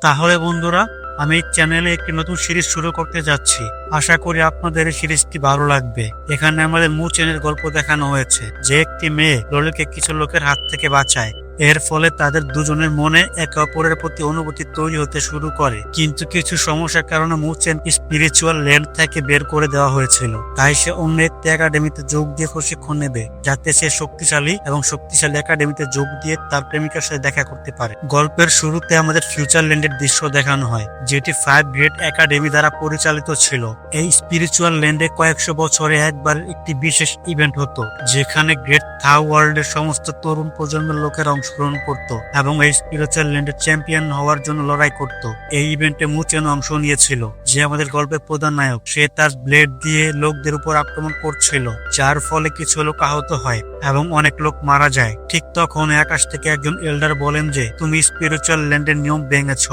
তাহলে বন্ধুরা, আমি এই চ্যানেলে একটি নতুন সিরিজ শুরু করতে যাচ্ছি। আশা করি আপনাদের এই সিরিজটি ভালো লাগবে। এখানে আমাদের মুচেনের গল্প দেখানো হয়েছে, যে একটি মেয়ে ললিকে কিছু লোকের হাত থেকে বাঁচায়। এর ফলে তাদের দুজনের মনে একে অপরের প্রতি অনুভূতি তৈরি হতে শুরু করে। কিন্তু কিছু সমস্যার কারণে মুচেন স্পিরিচুয়াল ল্যান্ড থেকে বের করে দেওয়া হয়েছিল। তাই সে অন্য একটি একাডেমিতে যোগ দিয়ে প্রশিক্ষণ নেবে, যাতে সে শক্তিশালী একাডেমিতে যোগ দিয়ে তার প্রেমিকার সাথে দেখা করতে পারে। গল্পের শুরুতে আমাদের ফিউচার ল্যান্ডের দৃশ্য দেখানো হয়, যেটি 5 গ্রেড একাডেমি দ্বারা পরিচালিত ছিল। এই স্পিরিচুয়াল ল্যান্ডে কয়েকশো বছরে একবার একটি বিশেষ ইভেন্ট হতো, যেখানে গ্রেট থাউ ওয়ার্ল্ডের সমস্ত তরুণ প্রজন্মের লোকেরা অংশগ্রহণ করত এবং এই স্পিরিচুয়াল ল্যান্ডের চ্যাম্পিয়ন হওয়ার জন্য লড়াই করত। এই ইভেন্টে মুচেন অংশ নিয়েছিল, যে আমাদের গল্পের প্রধান নায়ক। সে তার ব্লেড দিয়ে লোকদের উপর আক্রমণ করছিল, যার ফলে কিছু লোক আহত হয় এবং অনেক লোক মারা যায়। ঠিক তখন আকাশ থেকে একজন এল্ডার বলেন যে, তুমি স্পিরিচুয়াল ল্যান্ডের নিয়ম ভেঙেছ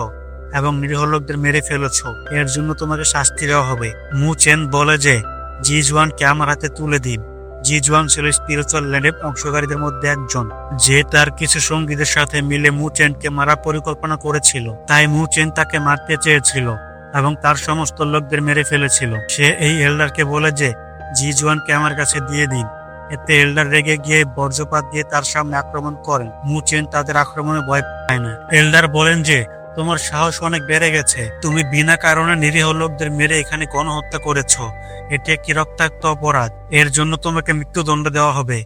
এবং নিরীহ লোকদের মেরে ফেলেছ, এর জন্য তোমাকে শাস্তি দেওয়া হবে। মুচেন বলে যে জিজওয়ানকে আমার হাতে তুলে দিন। জিজওয়ান ছিল স্পিরিচুয়াল ল্যান্ডের অংশকারীদের মধ্যে একজন, যে তার কিছু সঙ্গীদের সাথে মিলে মুচেনকে মারার পরিকল্পনা করেছিল। তাই মুচেন তাকে মারতে চেয়েছিল এবং তার সমস্ত লোকদের মেরে ফেলেছিল। সে এই এল্ডারকে বলে যে জিজওয়ানকে আমার কাছে দিয়ে দিন। এতে এল্ডার রেগে গিয়ে বজ্রপাত দিয়ে তার সামনে আক্রমণ করেন। মুচেন তাদের আক্রমণে ভয় পায় না। এল্ডার বলেন যে, তোমার সাহস অনেক বেড়ে গেছে। তুমি বিনা কারণে নিরীহ লোকদের মেরে এখানে গণহত্যা করেছ। এটি একটি রক্তাক্ত অপরাধ। এর জন্য তোমাকে মৃত্যুদণ্ড দেওয়া হবে।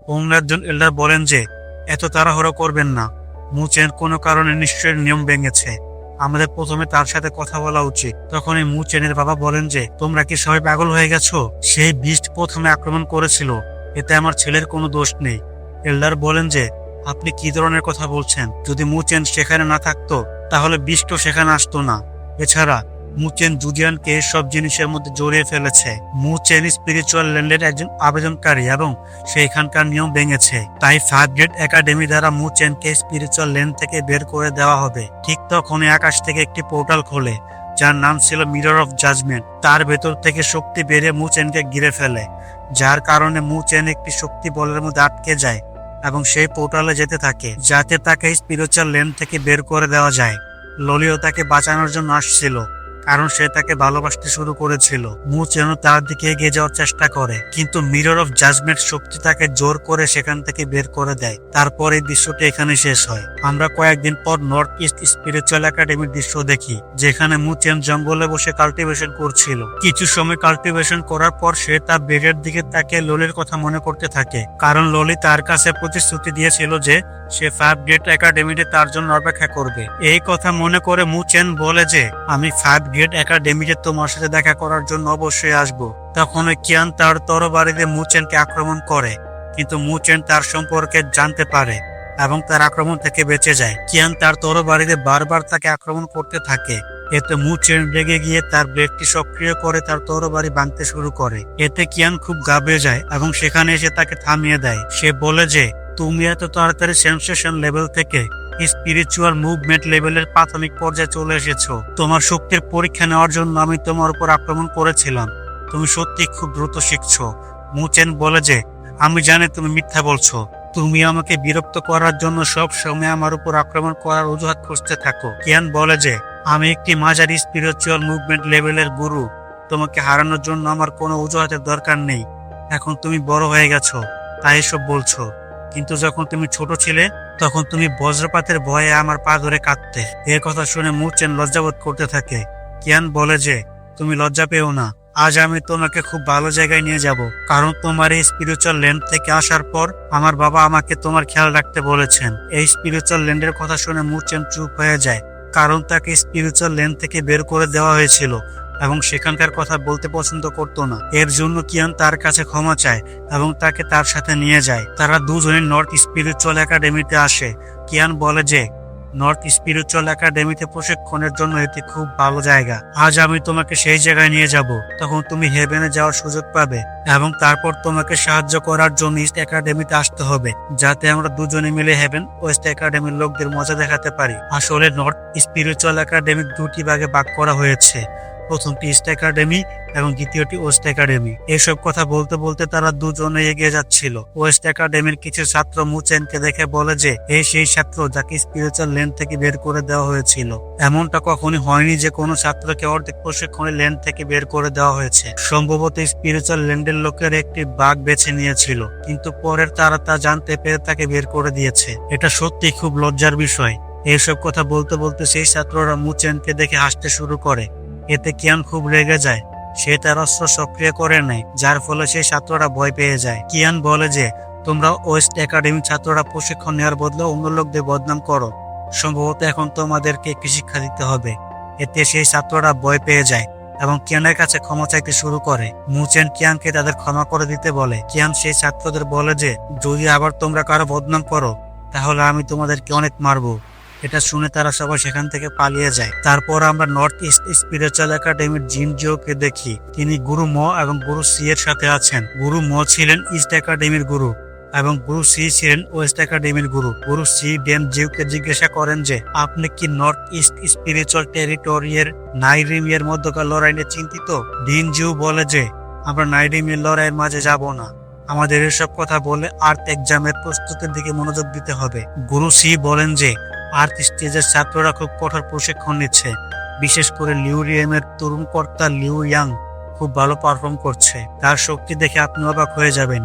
অন্য একজন এল্ডার বলেন যে, এত তাড়াহুড়ো করবেন না। মুচেন কোনো কারণে নিশ্চয়ই নিয়ম ভেঙেছে। আমাদের প্রথমে তার সাথে কথা বলা উচিত। তখন এই মুচেনের বাবা বলেন যে, তোমরা কি সবাই পাগল হয়ে গেছো? সেই বিস্ট প্রথমে আক্রমণ করেছিল, এতে আমার ছেলের কোনো দোষ নেই। এল্ডার বলেন যে, আপনি কি ধরনের কথা বলছেন? যদি মুচেন সেখানে না থাকতো, তাহলে বিষ্টও সেখানে আসতো না। এছাড়া মুচেন জুডিয়ানকে সব জিনিসের মধ্যে জড়িয়ে ফেলেছে। মুচেন স্পিরিচুয়াল ল্যান্ডের একজন আবেদনকারী এবং সে এখানকার নিয়ম ভেঙেছে। তাই 5 গ্রেড একাডেমি দ্বারা মুচেনকে স্পিরিচুয়াল ল্যান্ড থেকে বের করে দেওয়া হবে। ঠিক তখনই আকাশ থেকে একটি পোর্টাল খোলে, যার নাম ছিল মিরর অফ জাজমেন্ট। তার ভেতর থেকে শক্তি বেড়ে মুচেনকে ঘিরে ফেলে, যার কারণে মুচেন একটি শক্তি বলের মধ্যে আটকে যায় এবং সেই পোর্টালে যেতে থাকে, যাতে তাকে স্পিরিচুয়াল ল্যান্ড থেকে বের করে দেওয়া যায়। ললিও তাকে বাঁচানোর জন্য আসছিল, কারণ সে তাকে ভালোবাসতে শুরু করেছিল। মুচেনও তার দিকে এগিয়ে যাওয়ার চেষ্টা করে, কিন্তু মিরর অফ জাজমেন্ট শক্তি তাকে জোর করে সেখান থেকে বের করে দেয়। তারপর এই দৃশ্যটি এখানে শেষ হয়। আমরা কয়েকদিন পর নর্থ ইস্ট স্পিরিচুয়াল একাডেমির দৃশ্য দেখি, যেখানে মুচেন জঙ্গলে বসে কাল্টিভেশন করছিল। কিছু সময় কাল্টিভেশন করার পর সে তার বেডের দিকে তাকে ললির কথা মনে করতে থাকে, কারণ ললি তার কাছে প্রতিশ্রুতি দিয়েছিল যে সে 5 গ্রেড একাডেমিতে তার জন্য অপেক্ষা করবে। এই কথা মনে করে মুচেন বলে যে, আমি 5 গ্রেড একাডেমিতে তোমার সাথে দেখা করার জন্য অবশ্যই আসব। তখন ওই কিয়ান তার তরবারিতে মুচেনকে আক্রমণ করে, কিন্তু মুচেন তার সম্পর্কে জানতে পারে এবং তার আক্রমণ থেকে বেঁচে যায়। কিয়ান তার তরবারিতে বারবার তাকে আক্রমণ করতে থাকে। এতে মুচেন রেগে গিয়ে তার ব্লেডটি সক্রিয় করে তার তরবারি ভাঙতে শুরু করে। এতে কিয়ান খুব ঘাবড়ে যায় এবং সেখানে এসে তাকে থামিয়ে দেয়। সে বলে যে, তুমি এত তাড়াতাড়ি সেন্সেশন লেভেল থেকে স্পিরিচুয়াল মুভমেন্ট লেভেলের প্রাথমিক পর্যায়ে চলে এসেছো। তোমার শক্তির পরীক্ষা নেওয়ার জন্য আমি তোমার উপর আক্রমণ করেছিলাম। তুমি সত্যি খুব দ্রুত শিখছো। মুচেন বলে যে, আমি জানি তুমি মিথ্যা বলছো। তুমি আমাকে বিরক্ত করার জন্য সব সময় আমার উপর আক্রমণ করার অজুহাত খুঁজতে থাকো। কিয়ান বলে যে, আমি একটি মাঝারি স্পিরিচুয়াল মুভমেন্ট লেভেলের গুরু। তোমাকে হারানোর জন্য আমার কোনো অজুহাতের দরকার নেই। এখন তুমি বড় হয়ে গেছো, তাই এসব বলছো। কিন্তু যখন তুমি ছোট ছিলে, তখন তুমি বজ্রপাতের ভয়ে আমার পা ধরে কাঁদতে। এর কথা শুনে মুচেন লজ্জাবোধ করতে থাকে। কিয়ান বলে যে, তুমি লজ্জা পেও না। আজ আমি তোমাকে খুব ভালো জায়গায় নিয়ে যাব, কারণ তোমার এই স্পিরিচুয়াল ল্যান্ড থেকে আসার পর আমার বাবা আমাকে তোমার খেয়াল রাখতে বলেছেন। এই স্পিরিচুয়াল ল্যান্ডের কথা শুনে মুচেন চুপ হয়ে যায়, কারণ তাকে স্পিরিচুয়াল ল্যান্ড থেকে বের করে দেওয়া হয়েছিল এবং সেখানকার কথা বলতে পছন্দ করতো না। এর জন্য কিয়ান তার কাছে ক্ষমা চায় এবং তাকে তার সাথে নিয়ে যায়। তারা দুজনে নর্থ স্পিরিচুয়াল একাডেমিতে আসে। কিয়ান বলে যে, নর্থ স্পিরিচুয়াল একাডেমিতে প্রশিক্ষণের জন্য এটি খুব ভালো জায়গা। আজ আমি তোমাকে সেই জায়গায় নিয়ে যাব। তখন তুমি হেভেনে যাওয়ার সুযোগ পাবে এবং তারপর তোমাকে সাহায্য করার জন্য ইস্ট একাডেমিতে আসতে হবে, যাতে আমরা দুজনে মিলে হেভেন ওয়েস্ট একাডেমির লোকদের মজা দেখাতে পারি। আসলে নর্থ স্পিরিচুয়াল একাডেমির দুটি ভাগে ভাগ করা হয়েছে। প্রথমটি ইস্ট একাডেমি এবং দ্বিতীয়টি ওয়েস্ট একাডেমি। এসব কথা বলতে বলতে তারা দুজনে এগিয়ে যাচ্ছিল। ওয়েস্ট একাডেমির কিছু ছাত্র মুচেনকে দেখে বলে যে এই সেই ছাত্র যাকে স্পিরিচুয়াল ল্যান্ড থেকে বের করে দেওয়া হয়েছিল। এমনটা কখনই হয়নি যে কোনো ছাত্রকে অর্ধেক প্রশিক্ষণে ল্যান্ড থেকে বের করে দেওয়া হয়েছে। সম্ভবত স্পিরিচুয়াল ল্যান্ডের লোকের একটি বাঘ বেছে নিয়েছিল, কিন্তু পরের তারা তা জানতে পেরে তাকে বের করে দিয়েছে। এটা সত্যি খুব লজ্জার বিষয়। এইসব কথা বলতে বলতে সেই ছাত্ররা মুচেনকে দেখে হাসতে শুরু করে। এতে কিয়ান খুব রেগে যায়। সে তার অস্ত্র সক্রিয় করে নেয়, যার ফলে সেই ছাত্ররা ভয় পেয়ে যায়। কিয়ান বলে যে তোমরা ওয়েস্ট একাডেমির ছাত্ররা প্রশিক্ষণ নেওয়ার বদলে অন্য লোকদের বদনাম করো, সম্ভবত এখন তোমাদেরকে একটি শিক্ষা দিতে হবে। এতে সেই ছাত্ররা ভয় পেয়ে যায় এবং কিয়ানের কাছে ক্ষমা চাইতে শুরু করে। মুচেন কিয়ানকে তাদের ক্ষমা করে দিতে বলে। কিয়ান সেই ছাত্রদের বলে যে যদি আবার তোমরা কারো বদনাম করো তাহলে আমি তোমাদেরকে অনেক মারবো। এটা শুনে তারা সবাই সেখান থেকে পালিয়ে যায়। তারপর আমরা নর্থ ইস্ট স্পিরিচুয়াল একাডেমির জিন জিওকে দেখি। তিনি গুরু ম এবং গুরু সি এর সাথে আছেন। গুরু ম ছিলেন ইস্ট একাডেমির গুরু এবং গুরু সি ছিলেন ওয়েস্ট একাডেমির গুরু। গুরু সি ডেন জিওকে জিজ্ঞাসা করেন যে আপনি কি নর্থ ইস্ট স্পিরিচুয়াল টেরিটরিয়ের নাইরিমিয়ের মধ্যকার লড়াই নিয়ে চিন্তিত? ডিন জিও বলে যে আমরা নাইরিমিয়ের লড়াইয়ের মাঝে যাব না, আমাদের এসব কথা বলে আর্থ এক্সামের প্রস্তুতির দিকে মনোযোগ দিতে হবে। গুরু সি বলেন যে আর্থ স্টেজের ছাত্ররা খুব কঠোর প্রশিক্ষণ নিচ্ছে, বিশেষ করে লিউরিয়ামের তরুণ কর্তা লিউ ইয়াং খুব ভালো পারফর্ম করছে। তার শক্তি দেখে আপনি অবাক হয়ে যাবেন।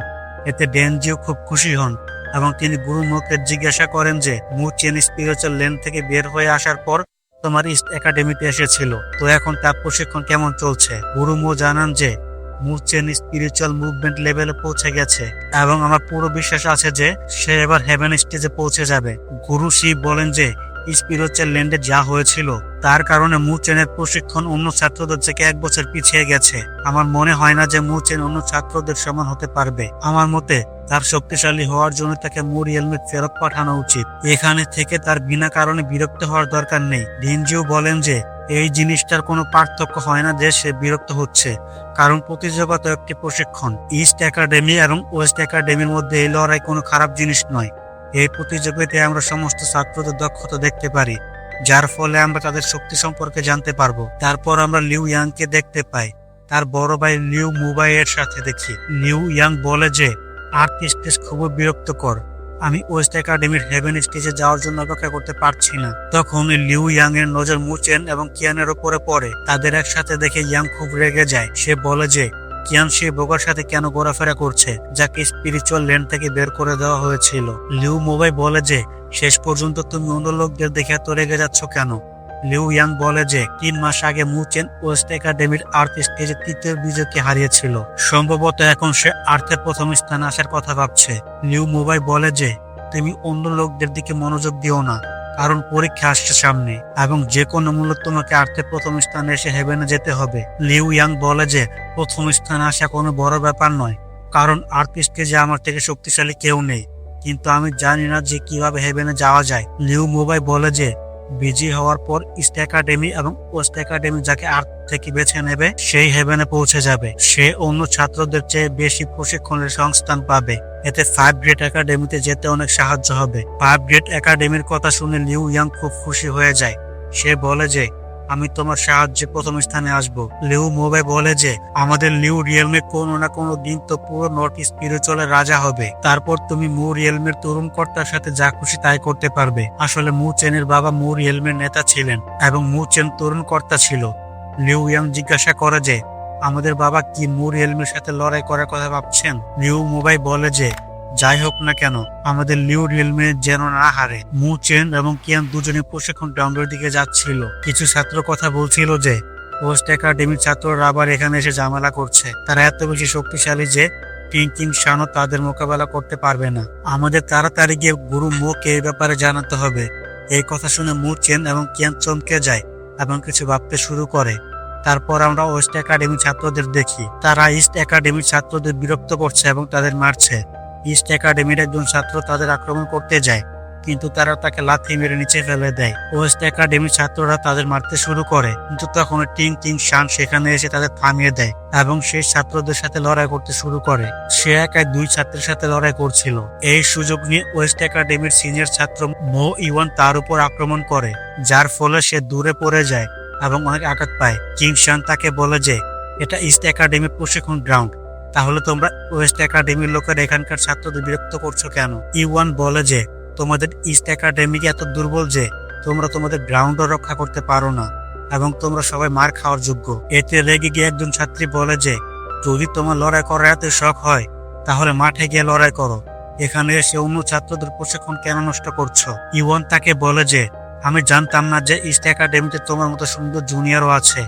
এতে ডেনজিও খুব খুশি হন এবং তিনি গুরু মোকে জিজ্ঞাসা করেন যে মু চেন স্পিরিচুয়াল ল্যান্ড থেকে বের হয়ে আসার পর তোমার ইস্ট একাডেমিতে এসেছিল, তো এখন তার প্রশিক্ষণ কেমন চলছে? গুরু মো জানান যে মু চেন স্পিরিচুয়াল মুভমেন্ট লেভেলে পৌঁছে গেছে এবং আমার পুরো বিশ্বাস আছে যে সে এবার হেভেন স্টেজে পৌঁছে যাবে। গুরু শিব বলেন যে স্পিরিচুয়াল ল্যান্ডে যা হয়েছিল তার কারণে মু চেনের প্রশিক্ষণ অন্য ছাত্রদের থেকে 1 বছর পিছিয়ে গেছে। আমার মনে হয় না যে মু চেন অন্য ছাত্রদের সমান হতে পারবে। আমার মতে তার শক্তিশালী হওয়ার জন্য তাকে মু রিয়েলমে ফেরত পাঠানো উচিত। এখানে থেকে তার বিনা কারণে বিরক্ত হওয়ার দরকার নেই। ডিনজিও বলেন যে এই জিনিসটার কোনো পার্থক্য হয় না যে সে বিরক্ত হচ্ছে, কারণ প্রতিযোগিতা একটি প্রশিক্ষণ। ইস্ট একাডেমি এবং ওয়েস্ট একাডেমির মধ্যে এই লড়াই কোনো খারাপ জিনিস নয়। এই প্রতিযোগিতায় আমরা সমস্ত ছাত্রদের দক্ষতা দেখতে পারি, যার ফলে আমরা তাদের শক্তি সম্পর্কে জানতে পারবো। তারপর আমরা লিউ ইয়াংকে দেখতে পাই। তার বড় ভাই লিউ মুবাই এর সাথে দেখি। লিউ ইয়াং বলে যে আর্থ স্টেজ খুবই বিরক্তকর, আমি ওয়েস্ট একাডেমির হেভেন স্টেজে যাওয়ার জন্য অপেক্ষা করতে পারছি না। তখন লিউ ইয়াং এর নজর মুচেন এবং কিয়ানের উপরে পড়ে। তাদের একসাথে দেখে ইয়াং খুব রেগে যায়। সে বলে যে কিয়ান সে বোকার সাথে কেন ঘোরাফেরা করছে, যাকে স্পিরিচুয়াল ল্যান্ড থেকে বের করে দেওয়া হয়েছিল। লিউ মোবাই বলে যে শেষ পর্যন্ত তুমি অন্য লোকদের দেখে এত রেগে যাচ্ছ কেন? লিউ ইয়াং বলে যে 3 মাস আগে মুচেন ওয়েস্ট একাডেমির আর্থ স্টেজে 3য় বিজয়কে হারিয়েছিল। সম্ভবত এখন সে আর্থের প্রথম স্থানে আসার কথা ভাবছে। লিউ মোবাই বলে যে তুমি অন্য লোকদের দিকে মনোযোগ দিও না, কারণ পরীক্ষা আসছে সামনে এবং যে কোনো মূল্য তোমাকে আর্থের প্রথম স্থানে এসে হেভেনে যেতে হবে। লিউ ইয়াং বলে যে প্রথম স্থানে আসা কোনো বড় ব্যাপার নয়, কারণ আর্থ স্টেজে আমার থেকে শক্তিশালী কেউ নেই, কিন্তু আমি জানি না যে কিভাবে হেভেনে যাওয়া যায়। লিউ মোবাই বলে যে বিজয়ী হওয়ার পর ইস্ট একাডেমি এবং ওয়েস্ট একাডেমি যাকে আর্থ থেকে বেছে নেবে সেই হেভেনে পৌঁছে যাবে। সে অন্য ছাত্রদের চেয়ে বেশি প্রশিক্ষণের সংস্থান পাবে। এতে 5 গ্রেড একাডেমিতে যেতে অনেক সাহায্য হবে। 5 গ্রেড একাডেমির কথা শুনে লিউ ইয়াং খুব খুশি হয়ে যায়। সে বলে যে আমি তোমার সাহায্যে প্রথম স্থানে আসব। লিউ মোবাই বলে যে আমাদের লিউ রিয়েলমে কোনো না কোনো দিন তো পুরো নর্থ স্পিরিচুয়ালের রাজা হবে। তারপর তুমি মু রিয়েলমের তরুণ কর্তার সাথে যা খুশি তাই করতে পারবে। আসলে মু চেনের বাবা মু রিয়েলমের নেতা ছিলেন এবং মু চেন তরুণ কর্তা ছিল। লিউ ইয়াং জিজ্ঞাসা করে যে আমাদের বাবা কি মু রিয়েলমের সাথে লড়াই করার কথা ভাবছেন? লিউ মোবাই বলে যে যাই হোক না কেন আমাদের লিউ রিয়েলমে যেন না হারে। মু চেন এবং কিয়ান দুজনে প্রশিক্ষণ গ্রাউন্ডের দিকে যাচ্ছিল। কিছু ছাত্র কথা বলছিল যে ওয়েস্ট একাডেমির ছাত্ররা আবার এখানে এসে ঝামেলা করছে। তারা এত বেশি শক্তিশালী যে কিং শানও তাদের মোকাবেলা করতে পারবে না। আমাদের তাড়াতাড়ি গিয়ে গুরু মোকে এই ব্যাপারে জানাতে হবে। এই কথা শুনে মু চেন এবং কিয়ান চমকে যায় এবং কিছু ভাবতে শুরু করে। তারপর আমরা ওয়েস্ট একাডেমির ছাত্রদের দেখি। তারা ইস্ট একাডেমির ছাত্রদের বিরক্ত করছে এবং তাদের মারছে। ইস্ট একাডেমির একজন ছাত্র তাদের আক্রমণ করতে যায়, কিন্তু তারা তাকে লাথি মেরে নিচে ফেলে দেয়। ওয়েস্ট একাডেমির ছাত্ররা তাদের মারতে শুরু করে, কিন্তু তখন কিং শান সেখানে এসে তাদের থামিয়ে দেয় এবং সেই ছাত্রদের সাথে লড়াই করতে শুরু করে। সে একাই 2 ছাত্রের সাথে লড়াই করছিল। এই সুযোগ নিয়ে ওয়েস্ট একাডেমির সিনিয়র ছাত্র মো ইওয়ান তার উপর আক্রমণ করে, যার ফলে সে দূরে পড়ে যায় এবং অনেক আঘাত পায়। কিং শান তাকে বলে যে এটা ইস্ট একাডেমির প্রশিক্ষণ গ্রাউন্ড, তাহলে তোমরা ওয়েস্ট একাডেমির লোকেরা এখানকার ছাত্রদের বিরক্ত করছো কেন? ইওয়ান বলে যে তোমাদের ইস্ট একাডেমি এত দুর্বল যে তোমরা তোমাদের গ্রাউন্ডও রক্ষা করতে পারো না এবং তোমরা সবাই মার খাওয়ার যোগ্য। এতে রেগে গিয়ে একজন ছাত্রী বলে যে যদি তোমার লড়াই করার এত শখ হয় তাহলে মাঠে গিয়ে লড়াই করো, এখানে এসে অন্য ছাত্রদের প্রশিক্ষণ কেন নষ্ট করছো? ইওয়ান তাকে বলে যে আমি জানতাম না যে ইস্ট একাডেমিতে তোমার মতো সুন্দর জুনিয়রও আছে।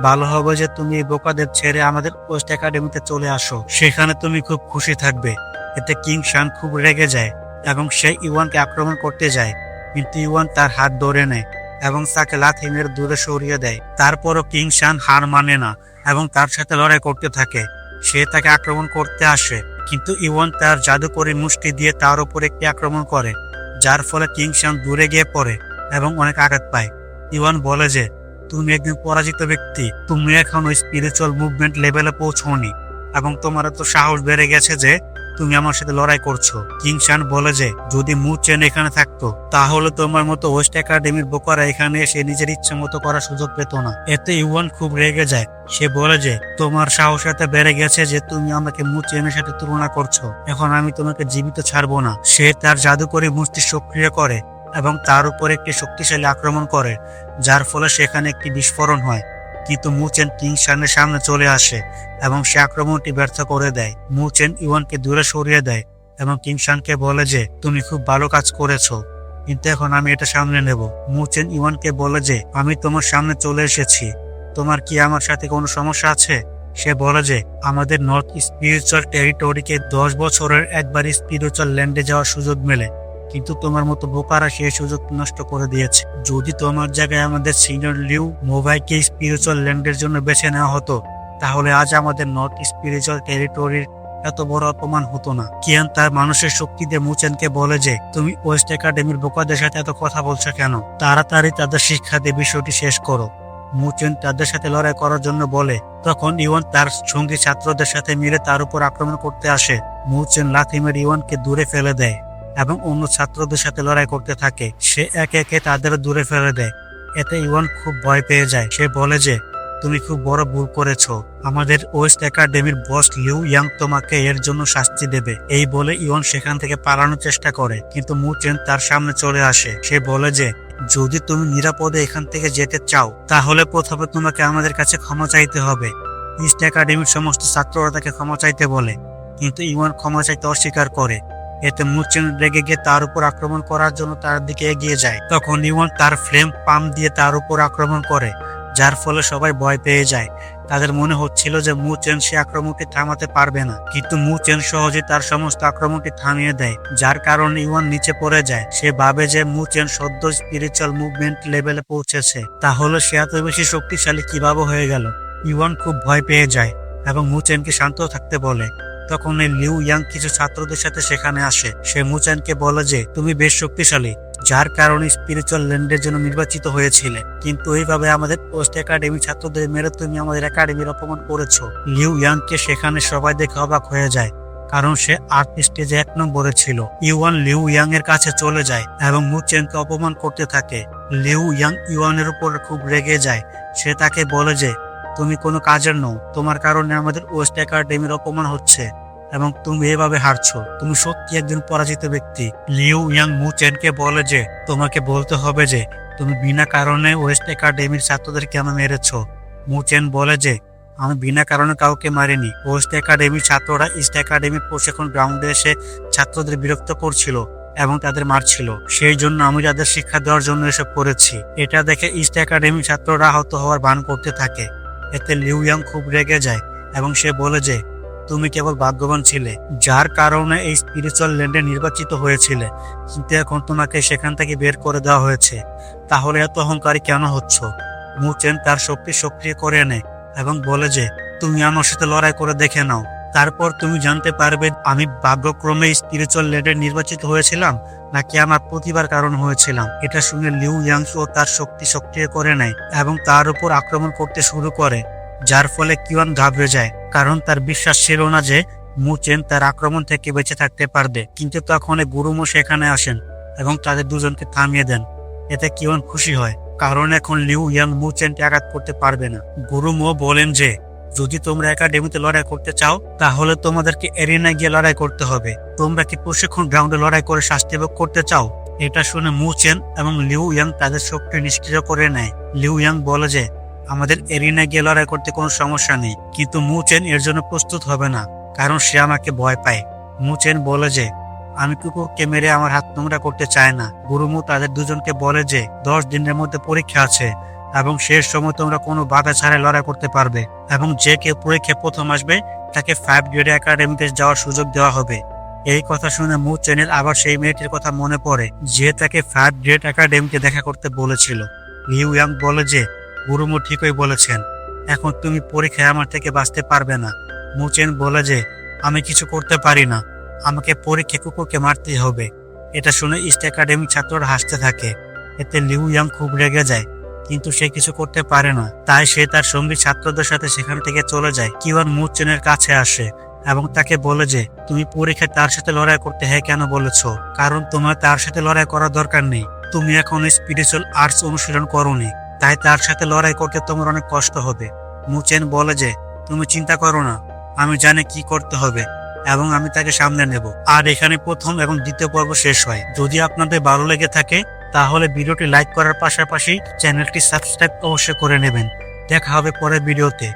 ভালো হবে যে তুমি এই বোকাদের ছেড়ে আমাদের ওয়েস্ট একাডেমিতে চলে আসো, সেখানে তুমি খুব খুশি থাকবে। এতে কিং শান খুব রেগে যায় এবং সে ইওয়ানকে আক্রমণ করতে যায়, কিন্তু ইওয়ান তার হাত ধরে নেয় এবং তাকে লাথি মেরে দূরে সরিয়ে দেয়। তারপরও কিং শান হার মানে না এবং তার সাথে লড়াই করতে থাকে। সে তাকে আক্রমণ করতে আসে, কিন্তু ইওয়ান তার জাদুকরী মুষ্টি দিয়ে তার উপর একটি আক্রমণ করে, যার ফলে কিং শান দূরে গিয়ে পড়ে এবং অনেক আঘাত পায়। ইওয়ান বলে যে তুমি একজন পরাজিত ব্যক্তি, তুমি এখনো স্পিরিচুয়াল মুভমেন্ট লেভেলে পৌঁছনি এবং তোমার তো সাহস বেড়ে গেছে যে তুমি আমার সাথে লড়াই করছো। কিং শান বলে যে যদি মু চেন এখানে থাকতো তাহলে তোমার মতো ওয়েস্ট একাডেমির বোকারা এখানে এসে নিজের ইচ্ছা মতো করার সুযোগ পেত না। এতে ইওয়ান খুব রেগে যায়। সে বলে যে তোমার সাহস এত বেড়ে গেছে যে তুমি আমাকে মু চেনের সাথে তুলনা করছো, এখন আমি তোমাকে জীবিত ছাড়বো না। সে তার জাদুকরী মূর্তি সক্রিয় করে এবং তার উপর একটি শক্তিশালী আক্রমণ করে, যার ফলে সেখানে একটি বিস্ফোরণ হয়। কিন্তু মু চেন কিং শানের সামনে চলে আসে এবং সে আক্রমণটি ব্যর্থ করে দেয়। মু চেন ইওয়ানকে দূরে সরিয়ে দেয় এবং কিং শানকে বলে যে তুমি খুব ভালো কাজ করেছো, কিন্তু এখন আমি এটা সামনে নেব। মু চেন ইওয়ানকে বলে যে আমি তোমার সামনে চলে এসেছি, তোমার কি আমার সাথে কোনো সমস্যা আছে? সে বলে যে আমাদের নর্থ স্পিরিচুয়াল টেরিটরিকে 10 বছরের একবার স্পিরিচুয়াল ল্যান্ডে যাওয়ার সুযোগ মেলে, কিন্তু তোমার মতো বোকারা সেই সুযোগ নষ্ট করে দিয়েছে। যদি তোমার জায়গায় আমাদের সিনিয়র লিউ মোভাইকে স্পিরিচুয়াল ল্যান্ডের জন্য বেছে নেওয়া হতো তাহলে আজ আমাদের নর্থ স্পিরিচুয়াল টেরিটরির এত বড় অপমান হতো না। কিয়ান তার মানুষের শক্তি দিয়ে মুচেনকে বলে যে তুমি ওয়েস্ট একাডেমির বোকাদের সাথে এত কথা বলছো কেন? তাড়াতাড়ি তাদের শিক্ষা দিয়ে বিষয়টি শেষ করো। মুচেন তাদের সাথে লড়াই করার জন্য বলে, তখন ইওয়ান তার সঙ্গী ছাত্রদের সাথে মিলে তার উপর আক্রমণ করতে আসে। মুচেন লাথি মেরে ইওয়ানকে দূরে ফেলে দেয় এবং অন্য ছাত্রদের সাথে লড়াই করতে থাকে। সে একে একে তাদের দূরে ফেলে দেয়। এতে ইওয়ান খুব ভয় পেয়ে যায়। সে বলে যে তুমি খুব বড় ভুল করেছ, আমাদের ওয়েস্ট একাডেমির বস লিউ ইয়াং তোমাকে এর জন্য শাস্তি দেবে। এই বলে ইওয়ান সেখান থেকে পালানোর চেষ্টা করে, কিন্তু মু চেন তার সামনে চলে আসে। সে বলে যে যদি তুমি নিরাপদে এখান থেকে যেতে চাও তাহলে প্রথমে তোমাকে আমাদের কাছে ক্ষমা চাইতে হবে। ইস্ট একাডেমির সমস্ত ছাত্ররা তাকে ক্ষমা চাইতে বলে, কিন্তু ইওয়ান ক্ষমা চাইতে অস্বীকার করে। এতে মুচেন রেগে গিয়ে তার উপর আক্রমণ করার জন্য তার দিকে এগিয়ে যায়। তখন ইওয়ান তার ফ্লেম পাম্প দিয়ে তার উপর আক্রমণ করে, যার ফলে সবাই ভয় পেয়ে যায়। তাদের মনে হচ্ছিল যে মুচেন সে আক্রমণটি থামাতে পারবে না, কিন্তু মুচেন সহজে তার সমস্ত আক্রমণটি থামিয়ে দেয়, যার কারণে ইওয়ান নিচে পড়ে যায়। সে ভাবে যে মুচেন সদ্য স্পিরিচুয়াল মুভমেন্ট লেভেলে পৌঁছেছে, তাহলে সে এত বেশি শক্তিশালী কিভাবে হয়ে গেল? ইওয়ান খুব ভয় পেয়ে যায় এবং মুচেনকে শান্ত থাকতে বলে। তখন এই লিউ ইয়াং কিছু ছাত্রদের সাথে সেখানে আসে। সে মুচেনকে বলে যে তুমি বেশ শক্তিশালী, যার কারণে স্পিরিচুয়াল ল্যান্ডের জন্য নির্বাচিত হয়েছিলে, কিন্তু এইভাবে আমাদের ওয়েস্ট একাডেমি ছাত্রদের মেরে তুমি আমাদের একাডেমির অপমান করেছো। লিউ ইয়াংকে সেখানে সবাই দেখে অবাক হয়ে যায়, কারণ সে আর্ট স্টেজে 1 নম্বরে ছিল। ইওয়ান লিউ ইয়াং এর কাছে চলে যায় এবং মুচেনকে অপমান করতে থাকে। লিউ ইয়াং ইওয়ানের উপর খুব রেগে যায়। সে তাকে বলে যে তুমি কোনো কাজের নও, তোমার কারণে আমাদের ওয়েস্ট একাডেমির অপমান হচ্ছে এবং তুমি এভাবে হারছো, তুমি সত্যি একজন পরাজিত ব্যক্তি। লিউ ইয়াং মুচেনকে বলে যে তোমাকে বলতে হবে যে তুমি বিনা কারণে ওয়েস্ট একাডেমির ছাত্রদের কেন মেরেছো। মুচেন বলে যে আমি বিনা কারণে কাউকে মারিনি, ওয়েস্ট একাডেমির ছাত্ররা ইস্ট একাডেমির প্রশিক্ষণ গ্রাউন্ডে এসে ছাত্রদের বিরক্ত করছিল এবং তাদের মারছিল, সেই জন্য আমি তাদের শিক্ষা দেওয়ার জন্য এসব করেছি। এটা দেখে ইস্ট একাডেমির ছাত্ররা আহত হওয়ার ভান করতে থাকে। এতে লিউ ইয়াং খুব রেগে যায় এবং সে বলে যে তুমি কেবল ভাগ্যবান ছিলে, যার কারণে এই স্পিরিচুয়াল ল্যান্ডে নির্বাচিত হয়েছিলে, কিন্তু এখন তোমাকে সেখান থেকে বের করে দেওয়া হয়েছে, তাহলে এত অহংকারী কেন হচ্ছ? মুচেন তার শক্তি সক্রিয় করে নেয় এবং বলে যে তুমি আমার সাথে লড়াই করে দেখে নাও, তারপর তুমি জানতে পারবে আমি ভাগ্যক্রমে স্পিরিচুয়াল ল্যান্ডে নির্বাচিত হয়েছিলাম নাকি আমার প্রতিভার কারণ হয়েছিলাম। এটা শুনে লিউ ইয়াংসু তার শক্তি সক্রিয় করে নেয় এবং তার উপর আক্রমণ করতে শুরু করে, যার ফলে কিওয়ান ঘাবড়ে যায়, কারণ তার বিশ্বাস ছিল না যে মুচেন তার আক্রমণ থেকে বেঁচে থাকতে পারবে। কিন্তু তখন গুরুমো সেখানে আসেন এবং তাদের দুজনকে থামিয়ে দেন। এতে কিওয়ান খুশি হয় কারণ এখন লিউ ইয়াং মু চেনকে আঘাত করতে পারবে না। গুরুমো বলেন যে যদি তোমরা একাডেমিতে লড়াই করতে চাও তাহলে তোমাদেরকে এরিনায় গিয়ে লড়াই করতে হবে। তোমরা কি প্রশিক্ষণ গ্রাউন্ডে লড়াই করে শাস্তি ভোগ করতে চাও? এটা শুনে মু চেন এবং লিউ ইয়াং তাদের শক্তি নিষ্ক্রিয় করে নেয়। লিউ ইয়াং বলে যে আমাদের এরিনায় গিয়ে লড়াই করতে কোনো সমস্যা নেই, কিন্তু মু চেন এর জন্য প্রস্তুত হবে না, কারণ সে আমাকে ভয় পায়। মু চেন বলে যে আমি কুকুরকে মেরে আমার হাত নোংরা করতে চাই না। গুরুমু তাদের দুজনকে বলে যে 10 দিনের মধ্যে পরীক্ষা আছে এবং শেষ সময় তোমরা কোনো বাধা ছাড়াই লড়াই করতে পারবে, এবং যে কেউ পরীক্ষায় প্রথম আসবে তাকে 5 গ্রেড একাডেমিতে যাওয়ার সুযোগ দেওয়া হবে। এই কথা শুনে মু চেনের আবার সেই মেয়েটির কথা মনে পড়ে যে তাকে 5 গ্রেড একাডেমিতে দেখা করতে বলেছিল। লিউ ইয়াং বলে যে গুরুমু ঠিকই বলেছেন, এখন তুমি পরীক্ষায় আমার থেকে বাঁচতে পারবে না। মু চেন বলে যে আমি কিছু করতে পারি না, আমাকে পরীক্ষায় কুকুরকে মারতেই হবে। এটা শুনে ইস্ট একাডেমির ছাত্ররা হাসতে থাকে। এতে লিউ ইয়াং খুব রেগে যায়, কিন্তু সে কিছু করতে পারে না। তাই সে তার সঙ্গী ছাত্রদের সাথে সেখান থেকে চলে যায়। কিওয়ান মু চেনের কাছে আসে এবং তাকে বলে যে তুমি পরীক্ষায় তার সাথে লড়াই করতে হ্যাঁ কেন বলেছো? কারণ তোমার তার সাথে লড়াই করার দরকার নেই। তুমি এখন স্পিরিচুয়াল আর্টস অনুশীলন করোনি, তাই তার সাথে লড়াই করতে তোমার অনেক কষ্ট হবে। মু চেন বলে যে তুমি চিন্তা করো না, আমি জানি কি করতে হবে এবং আমি তাকে সামনে নেব। আর এখানে প্রথম এবং দ্বিতীয় পর্ব শেষ হয়। যদি আপনাদের ভালো লেগে থাকে তাহলে ভিডিওটি লাইক করার পাশাপাশি চ্যানেলটি সাবস্ক্রাইব অবশ্যই করে নেবেন। দেখা হবে পরের ভিডিওতে।